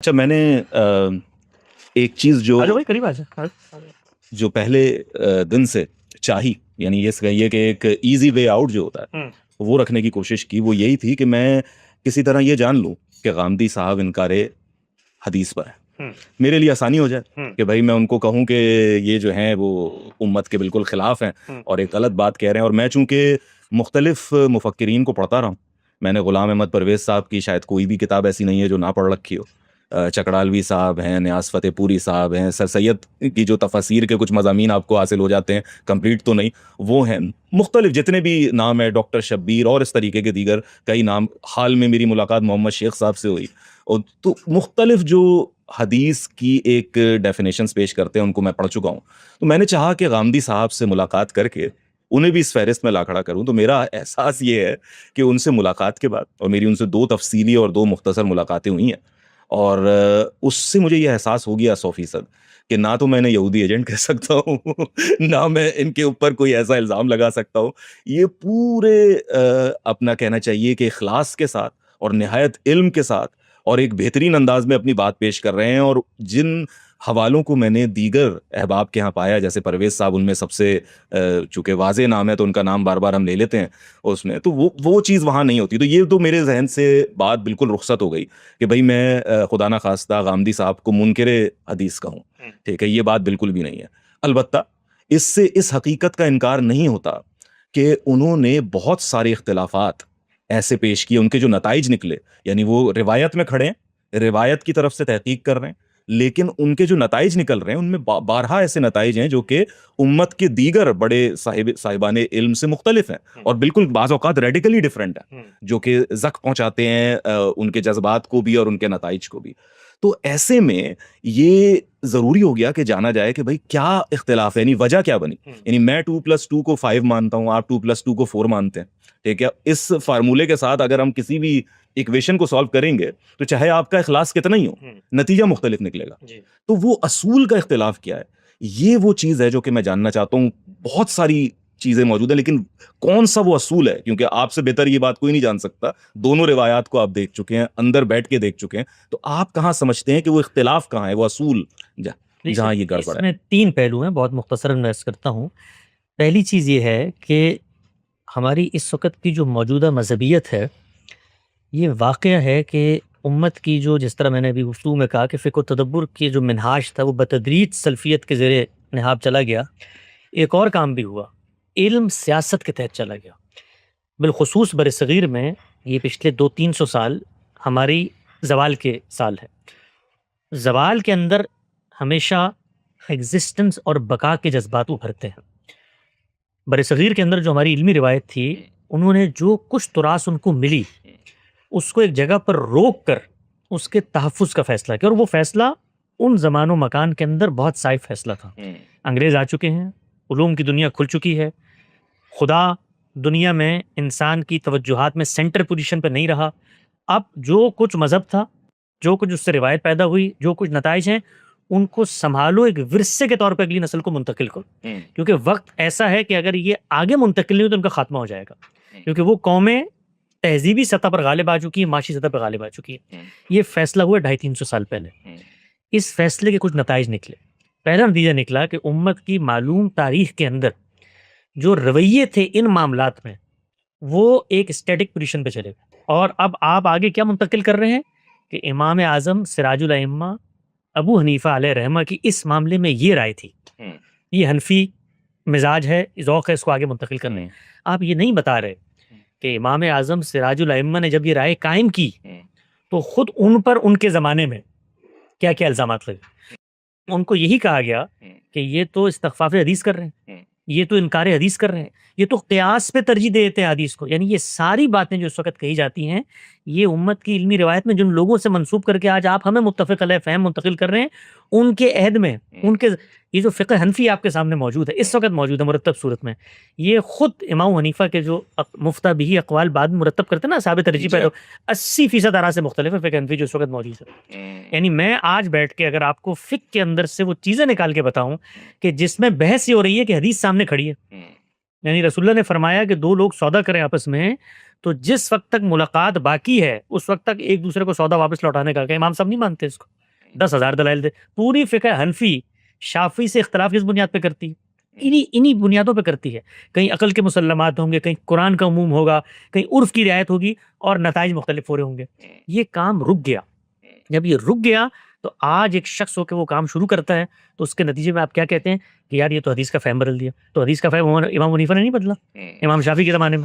اچھا میں نے ایک چیز جو آجو بھائی قریب آ جا. جو پہلے دن سے چاہی، یعنی یہ کہیے کہ ایک ایزی وے آؤٹ جو ہوتا ہے وہ رکھنے کی کوشش کی، وہ یہی تھی کہ میں کسی طرح یہ جان لوں کہ غامدی صاحب انکار حدیث پر ہے، میرے لیے آسانی ہو جائے کہ بھائی میں ان کو کہوں کہ یہ جو ہیں وہ امت کے بالکل خلاف ہیں اور ایک غلط بات کہہ رہے ہیں. اور میں چونکہ مختلف مفکرین کو پڑھتا رہا ہوں، میں نے غلام احمد پرویز صاحب کی شاید کوئی بھی کتاب ایسی نہیں ہے جو نہ پڑھ رکھی ہو. چکڑالوی صاحب ہیں، نیاز فتح پوری صاحب ہیں، سر سید کی جو تفاسیر کے کچھ مضامین آپ کو حاصل ہو جاتے ہیں، کمپلیٹ تو نہیں، وہ ہیں. مختلف جتنے بھی نام ہے، ڈاکٹر شبیر اور اس طریقے کے دیگر کئی نام. حال میں میری ملاقات محمد شیخ صاحب سے ہوئی، اور تو مختلف جو حدیث کی ایک ڈیفینیشنز پیش کرتے ہیں ان کو میں پڑھ چکا ہوں. تو میں نے چاہا کہ غامدی صاحب سے ملاقات کر کے انہیں بھی اس فہرست میں لا کھڑا کروں. تو میرا احساس یہ ہے کہ ان سے ملاقات کے بعد، اور میری ان سے 2 تفصیلی اور 2 مختصر ملاقاتیں ہوئی ہیں، اور اس سے مجھے یہ احساس ہو گیا 100% کہ نہ تو میں نے یہودی ایجنٹ کہہ سکتا ہوں نہ میں ان کے اوپر کوئی ایسا الزام لگا سکتا ہوں. یہ پورے اپنا کہنا چاہیے کہ اخلاص کے ساتھ اور نہایت علم کے ساتھ اور ایک بہترین انداز میں اپنی بات پیش کر رہے ہیں. اور جن حوالوں کو میں نے دیگر احباب کے ہاں پایا، جیسے پرویز صاحب ان میں سب سے چونکہ واضح نام ہے تو ان کا نام بار بار ہم لے لیتے ہیں اس میں، تو وہ چیز وہاں نہیں ہوتی. تو یہ تو میرے ذہن سے بات بالکل رخصت ہو گئی کہ بھئی میں خدا نہ خواستہ غامدی صاحب کو منکر حدیث کہوں. ٹھیک ہے، یہ بات بالکل بھی نہیں ہے. البتہ اس سے اس حقیقت کا انکار نہیں ہوتا کہ انہوں نے بہت سارے اختلافات ایسے پیش کیے، ان کے جو نتائج نکلے، یعنی وہ روایت میں کھڑے ہیں، روایت کی طرف سے تحقیق کر رہے ہیں، لیکن ان کے جو نتائج نکل رہے ہیں ان میں بارہا ایسے نتائج ہیں جو کہ امت کے دیگر بڑے صاحبان علم سے مختلف ہیں اور بالکل بعض اوقات ریڈیکلی ڈیفرنٹ ہیں، جو کہ زخم پہنچاتے ہیں ان کے جذبات کو بھی اور ان کے نتائج کو بھی. تو ایسے میں یہ ضروری ہو گیا کہ جانا جائے کہ بھئی کیا اختلاف ہے، یعنی وجہ کیا بنی. یعنی میں 2+2 کو 5 مانتا ہوں، آپ 2+2 کو 4 مانتے ہیں. ٹھیک ہے، اس فارمولے کے ساتھ اگر ہم کسی بھی ایکویشن کو سالو کریں گے تو چاہے آپ کا اخلاص کتنا ہی ہو، نتیجہ مختلف نکلے گا. تو وہ اصول کا اختلاف کیا ہے، یہ وہ چیز ہے جو کہ میں جاننا چاہتا ہوں. بہت ساری چیزیں موجود ہیں، لیکن کون سا وہ اصول ہے، کیونکہ آپ سے بہتر یہ بات کوئی نہیں جان سکتا. دونوں روایات کو آپ دیکھ چکے ہیں، اندر بیٹھ کے دیکھ چکے ہیں، تو آپ کہاں سمجھتے ہیں کہ وہ اختلاف کہاں ہے، وہ اصول جہاں یہ گڑبڑ ہے؟ اس میں 3 پہلو ہیں، بہت مختصراً میں عرض کرتا ہوں. پہلی چیز یہ ہے کہ ہماری اس وقت کی جو موجودہ مذہبیت ہے، یہ واقعہ ہے کہ امت کی جو، جس طرح میں نے ابھی گفتگو میں کہا کہ فقہ و تدبر کی جو منہاج تھا وہ بتدریج سلفیت کے زیر نہاب چلا گیا. ایک اور کام بھی ہوا، علم سیاست کے تحت چلا گیا. بالخصوص بر صغیر میں یہ پچھلے 200-300 سال ہماری زوال کے سال ہے. زوال کے اندر ہمیشہ ایگزسٹنس اور بقا کے جذبات ابھرتے ہیں. بر صغیر کے اندر جو ہماری علمی روایت تھی، انہوں نے جو کچھ تراث ان کو ملی اس کو ایک جگہ پر روک کر اس کے تحفظ کا فیصلہ کیا، اور وہ فیصلہ ان زمان و مکان کے اندر بہت صائب فیصلہ تھا. انگریز آ چکے ہیں، علوم کی دنیا کھل چکی ہے، خدا دنیا میں انسان کی توجہات میں سینٹر پوزیشن پہ نہیں رہا. اب جو کچھ مذہب تھا، جو کچھ اس سے روایت پیدا ہوئی، جو کچھ نتائج ہیں، ان کو سنبھالو، ایک ورثے کے طور پہ اگلی نسل کو منتقل کرو. کیونکہ وقت ایسا ہے کہ اگر یہ آگے منتقل نہیں ہو تو ان کا خاتمہ ہو جائے گا، کیونکہ وہ قومیں تہذیبی سطح پر غالب آ چکی ہیں، معاشی سطح پر غالب آ چکی ہیں. یہ فیصلہ ہوا 250-300 سال پہلے. اس فیصلے کے کچھ نتائج نکلے. پہلا نتیجہ نکلا کہ امت کی معلوم تاریخ کے اندر جو رویے تھے ان معاملات میں، وہ ایک اسٹیٹک پوزیشن پہ چلے گئے. اور اب آپ آگے کیا منتقل کر رہے ہیں کہ امام اعظم سراج الائمہ ابو حنیفہ علیہ رحمہ کی اس معاملے میں یہ رائے تھی، یہ حنفی مزاج ہے، ذوق ہے، اس کو آگے منتقل کرنے ہیں. آپ یہ نہیں بتا رہے کہ امام اعظم سراج الائمہ نے جب یہ رائے قائم کی تو خود ان پر ان کے زمانے میں کیا کیا الزامات لگے. ان کو یہی کہا گیا کہ یہ تو استخفاف حدیث کر رہے ہیں، یہ تو انکار حدیث کر رہے ہیں، یہ تو قیاس پہ ترجیح دیتے ہیں حدیث کو. یعنی یہ ساری باتیں جو اس وقت کہی جاتی ہیں، یہ امت کی علمی روایت میں جن لوگوں سے منسوب کر کے آج آپ ہمیں متفق علیہ فہم منتقل کر رہے ہیں، ان کے عہد میں ان کے یہ جو فقہ حنفی آپ کے سامنے موجود ہے، اس وقت موجود ہے مرتب صورت میں، یہ خود امام حنیفہ کے جو مفتہ بھی اقوال بعد میں مرتب کرتے ہیں نا صحابہ ترجیح پر، 80% آراء سے مختلف ہے فقہ حنفی جو اس وقت موجود ہے. یعنی میں آج بیٹھ کے اگر آپ کو فقہ کے اندر سے وہ چیزیں نکال کے بتاؤں کہ جس میں بحث یہ ہو رہی ہے کہ حدیث سامنے کھڑی ہے، یعنی رسول اللہ نے فرمایا کہ 2 لوگ سودا کریں آپس میں، تو جس وقت تک ملاقات باقی ہے اس وقت تک ایک دوسرے کو سودا واپس لوٹانے کا، کہ امام صاحب نہیں مانتے اس کو. 10,000 دلائل دے. پوری فقہ حنفی شافعی سے اختلاف کس بنیاد پہ کرتی ہے؟ انہی بنیادوں پہ کرتی ہے. کہیں عقل کے مسلمات ہوں گے، کہیں قرآن کا عموم ہوگا، کہیں عرف کی رعایت ہوگی، اور نتائج مختلف ہو رہے ہوں گے. یہ کام رک گیا. جب یہ رک گیا تو آج ایک شخص ہو کے وہ کام شروع کرتا ہے تو اس کے نتیجے میں آپ کیا کہتے ہیں کہ یار یہ تو حدیث کا فہم بدل دیا. تو حدیث کا فہم امام حنیفہ نے نہیں بدلا، امام شافعی کے زمانے میں